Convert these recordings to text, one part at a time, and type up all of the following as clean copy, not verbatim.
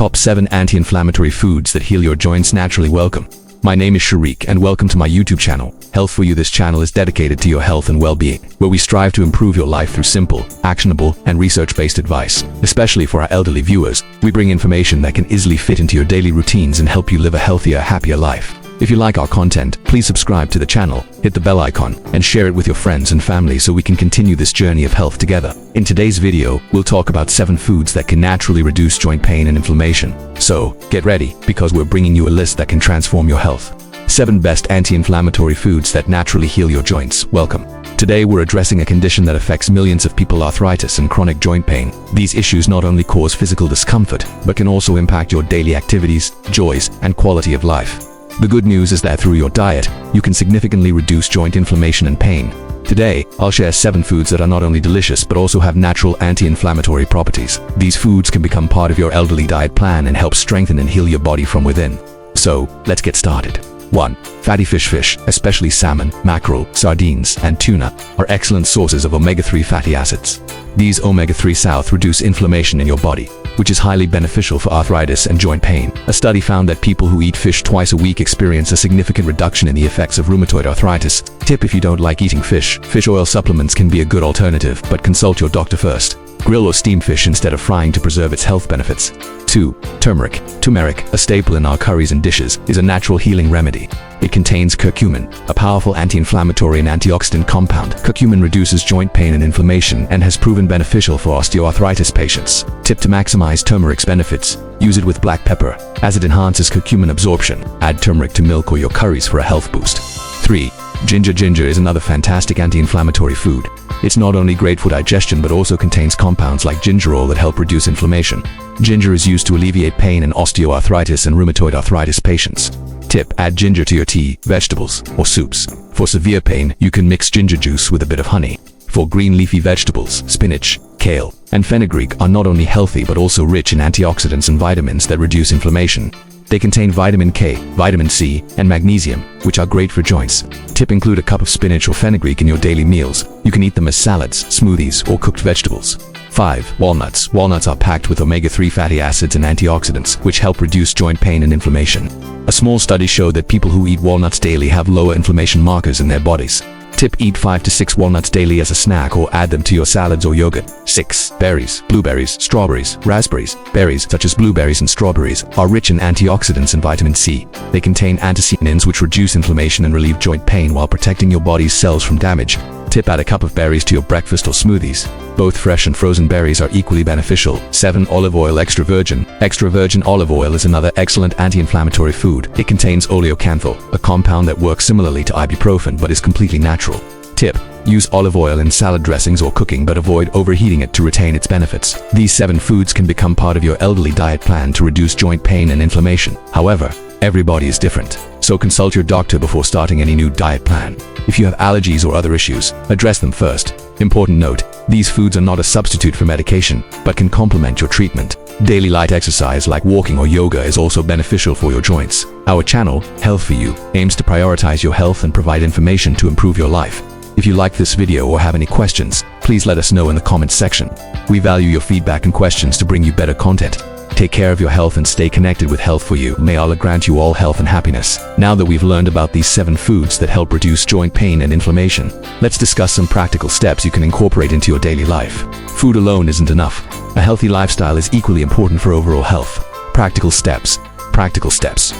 Top 7 Anti-Inflammatory Foods that Heal Your Joints Naturally. Welcome. My name is Sharik and welcome to my YouTube channel, Health For You. This channel is dedicated to your health and well-being, where we strive to improve your life through simple, actionable, and research-based advice. Especially for our elderly viewers, we bring information that can easily fit into your daily routines and help you live a healthier, happier life. If you like our content, please subscribe to the channel, hit the bell icon, and share it with your friends and family so we can continue this journey of health together. In today's video, we'll talk about 7 foods that can naturally reduce joint pain and inflammation. So, get ready, because we're bringing you a list that can transform your health. 7 best anti-inflammatory foods that naturally heal your joints. Welcome. Today we're addressing a condition that affects millions of people: arthritis and chronic joint pain. These issues not only cause physical discomfort, but can also impact your daily activities, joys, and quality of life. The good news is that through your diet, you can significantly reduce joint inflammation and pain. Today, I'll share 7 foods that are not only delicious but also have natural anti-inflammatory properties. These foods can become part of your elderly diet plan and help strengthen and heal your body from within. So, let's get started. 1. Fatty fish, especially salmon, mackerel, sardines, and tuna, are excellent sources of omega-3 fatty acids. These omega-3s reduce inflammation in your body, which is highly beneficial for arthritis and joint pain. A study found that people who eat fish twice a week experience a significant reduction in the effects of rheumatoid arthritis. Tip: if you don't like eating fish oil supplements can be a good alternative, but consult your doctor first. Grill or steam fish instead of frying to preserve its health benefits. 2. Turmeric. Turmeric, a staple in our curries and dishes, is a natural healing remedy. It contains curcumin, a powerful anti-inflammatory and antioxidant compound. Curcumin reduces joint pain and inflammation and has proven beneficial for osteoarthritis patients. Tip: to maximize turmeric's benefits, use it with black pepper, as it enhances curcumin absorption. Add turmeric to milk or your curries for a health boost. 3. Ginger. Ginger is another fantastic anti-inflammatory food. It's not only great for digestion but also contains compounds like gingerol that help reduce inflammation. Ginger is used to alleviate pain in osteoarthritis and rheumatoid arthritis patients. Tip: add ginger to your tea, vegetables, or soups. For severe pain, you can mix ginger juice with a bit of honey. For green leafy vegetables, spinach, kale, and fenugreek are not only healthy but also rich in antioxidants and vitamins that reduce inflammation. They contain vitamin K, vitamin C, and magnesium, which are great for joints. Tip: include a cup of spinach or fenugreek in your daily meals. You can eat them as salads, smoothies, or cooked vegetables. 5. Walnuts. Walnuts are packed with omega-3 fatty acids and antioxidants, which help reduce joint pain and inflammation. A small study showed that people who eat walnuts daily have lower inflammation markers in their bodies. Tip: eat 5 to 6 walnuts daily as a snack or add them to your salads or yogurt. 6. Berries. Blueberries, strawberries, raspberries. Berries, such as blueberries and strawberries, are rich in antioxidants and vitamin C. They contain anthocyanins, which reduce inflammation and relieve joint pain while protecting your body's cells from damage. Tip: add a cup of berries to your breakfast or smoothies. Both fresh and frozen berries are equally beneficial. 7. Olive oil. Extra virgin. Extra virgin olive oil is another excellent anti-inflammatory food. It contains oleocanthal, a compound that works similarly to ibuprofen but is completely natural. Tip: use olive oil in salad dressings or cooking, but avoid overheating it to retain its benefits. These 7 foods can become part of your elderly diet plan to reduce joint pain and inflammation. However, everybody is different, so consult your doctor before starting any new diet plan. If you have allergies or other issues, address them first. Important note: these foods are not a substitute for medication, but can complement your treatment. Daily light exercise like walking or yoga is also beneficial for your joints. Our channel, Health For You, aims to prioritize your health and provide information to improve your life. If you like this video or have any questions, please let us know in the comments section. We value your feedback and questions to bring you better content. Take care of your health and stay connected with Health For You. May Allah grant you all health and happiness. Now that we've learned about these 7 foods that help reduce joint pain and inflammation, let's discuss some practical steps you can incorporate into your daily life. Food alone isn't enough. A healthy lifestyle is equally important for overall health. Practical steps.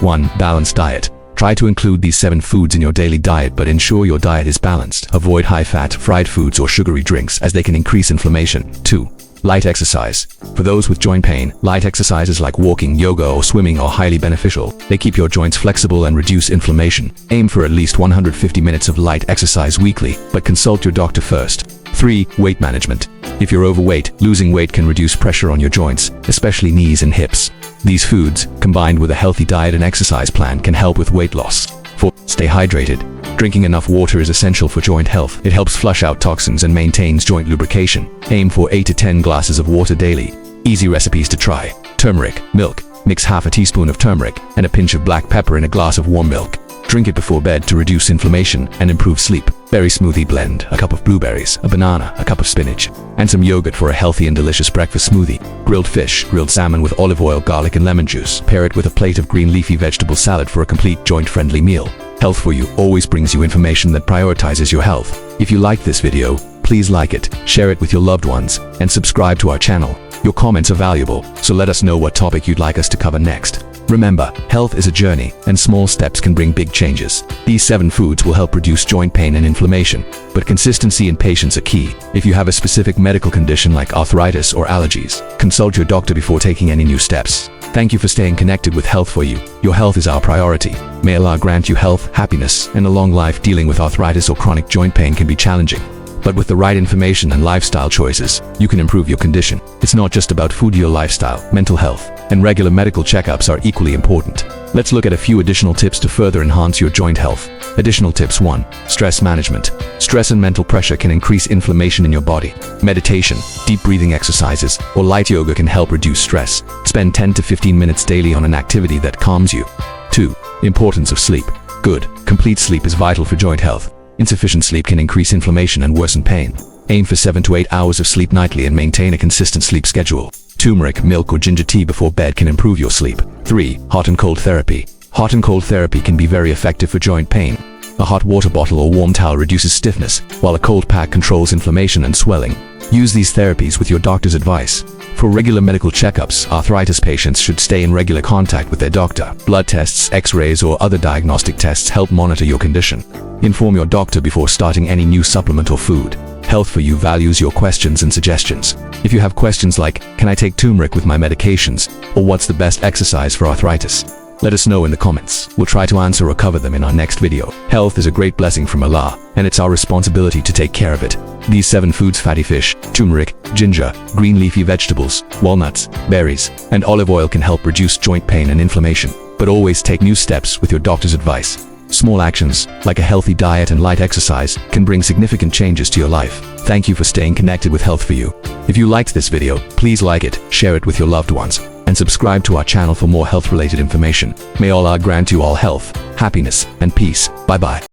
1. Balanced diet. Try to include these 7 foods in your daily diet, but ensure your diet is balanced. Avoid high-fat, fried foods or sugary drinks, as they can increase inflammation. 2. Light exercise. For those with joint pain, light exercises like walking, yoga, or swimming are highly beneficial. They keep your joints flexible and reduce inflammation. Aim for at least 150 minutes of light exercise weekly, but consult your doctor first. 3. Weight management. If you're overweight, losing weight can reduce pressure on your joints, especially knees and hips. These foods, combined with a healthy diet and exercise plan, can help with weight loss. 4. Stay hydrated. Drinking enough water is essential for joint health. It helps flush out toxins and maintains joint lubrication. Aim for 8 to 10 glasses of water daily. Easy recipes to try. Turmeric, milk. Mix half a teaspoon of turmeric and a pinch of black pepper in a glass of warm milk. Drink it before bed to reduce inflammation and improve sleep. Berry smoothie blend: a cup of blueberries, a banana, a cup of spinach, and some yogurt for a healthy and delicious breakfast smoothie. Grilled fish, grilled salmon with olive oil, garlic, and lemon juice. Pair it with a plate of green leafy vegetable salad for a complete joint-friendly meal. Health for You always brings you information that prioritizes your health. If you liked this video, please like it, share it with your loved ones, and subscribe to our channel. Your comments are valuable, so let us know what topic you'd like us to cover next. Remember, health is a journey, and small steps can bring big changes. These 7 foods will help reduce joint pain and inflammation, but consistency and patience are key. If you have a specific medical condition like arthritis or allergies, consult your doctor before taking any new steps. Thank you for staying connected with Health for You. Your health is our priority. May Allah grant you health, happiness, and a long life. Dealing with arthritis or chronic joint pain can be challenging, but with the right information and lifestyle choices, you can improve your condition. It's not just about food. Your lifestyle, mental health, and regular medical checkups are equally important. Let's look at a few additional tips to further enhance your joint health. Additional tips: 1. Stress management. Stress and mental pressure can increase inflammation in your body. Meditation, deep breathing exercises, or light yoga can help reduce stress. Spend 10 to 15 minutes daily on an activity that calms you. 2. Importance of sleep. Good, complete sleep is vital for joint health. Insufficient sleep can increase inflammation and worsen pain. Aim for 7 to 8 hours of sleep nightly and maintain a consistent sleep schedule. Turmeric, milk, or ginger tea before bed can improve your sleep. 3. Hot and cold therapy. Hot and cold therapy can be very effective for joint pain. A hot water bottle or warm towel reduces stiffness, while a cold pack controls inflammation and swelling. Use these therapies with your doctor's advice. For regular medical checkups, arthritis patients should stay in regular contact with their doctor. Blood tests, x-rays, or other diagnostic tests help monitor your condition. Inform your doctor before starting any new supplement or food. Health for You values your questions and suggestions. If you have questions like, can I take turmeric with my medications? Or what's the best exercise for arthritis? Let us know in the comments. We'll try to answer or cover them in our next video. Health is a great blessing from Allah, and it's our responsibility to take care of it. These 7 foods: fatty fish, turmeric, ginger, green leafy vegetables, walnuts, berries, and olive oil can help reduce joint pain and inflammation. But always take new steps with your doctor's advice. Small actions, like a healthy diet and light exercise, can bring significant changes to your life. Thank you for staying connected with Health for You. If you liked this video, please like it, share it with your loved ones, and subscribe to our channel for more health-related information. May Allah grant you all health, happiness, and peace. Bye-bye.